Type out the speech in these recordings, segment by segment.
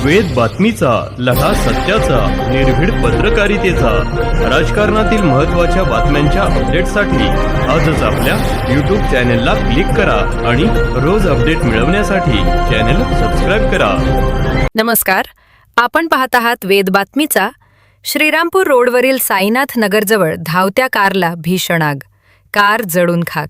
वेद बातमीचा, लढा सत्याचा, निर्भीड पत्रकारितेचा, राजकारणातील महत्त्वाच्या बातम्यांच्या अपडेटसाठी आजच आपल्या यूट्यूब चॅनेलला क्लिक करा आणि रोज अपडेट मिळवण्यासाठी चॅनेल सबस्क्राईब करा. नमस्कार, आपण पाहत आहात वेद बातमीचा. श्रीरामपूर रोडवरील साईनाथ नगरजवळ धावत्या कारला भीषण आग, कार जळून खाक.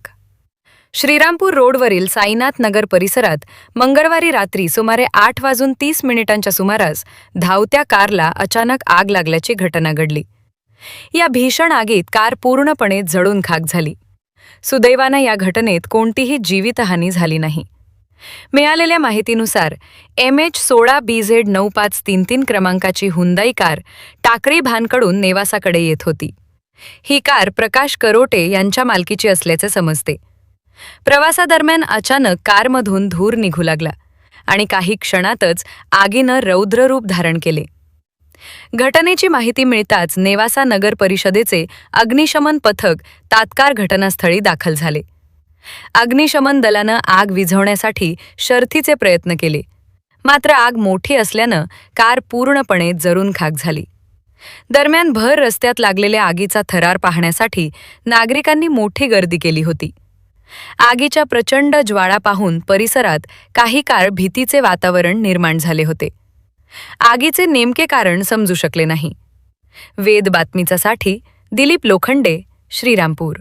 श्रीरामपूर रोडवरील साईनाथ नगर परिसरात मंगळवारी रात्री सुमारे 8:30 सुमारास धावत्या कारला अचानक आग लागल्याची घटना घडली. या भीषण आगीत कार पूर्णपणे जळून खाक झाली. सुदैवानं या घटनेत कोणतीही जीवितहानी झाली नाही. मिळालेल्या माहितीनुसार MH16BZ9533 क्रमांकाची हुंदाई कार टाकळी भानकडून नेवासाकडे येत होती. ही कार प्रकाश करोटे यांच्या मालकीची असल्याचे समजते. प्रवासादरम्यान अचानक कारमधून धूर निघू लागला आणि काही क्षणातच आगीनं रौद्र रूप धारण केले. घटनेची माहिती मिळताच नेवासा नगर परिषदेचे अग्निशमन पथक तात्काळ घटनास्थळी दाखल झाले. अग्निशमन दलानं आग विझवण्यासाठी शर्थीचे प्रयत्न केले, मात्र आग मोठी असल्यानं कार पूर्णपणे जळून खाक झाली. दरम्यान भर रस्त्यात लागलेल्या आगीचा थरार पाहण्यासाठी नागरिकांनी मोठी गर्दी केली होती. आगीच्या प्रचंड ज्वाळा पाहून परिसरात काही काळ भीतीचे वातावरण निर्माण झाले होते. आगीचे नेमके कारण समजू शकले नाही. वेद बातमीसाठी दिलीप लोखंडे, श्रीरामपूर.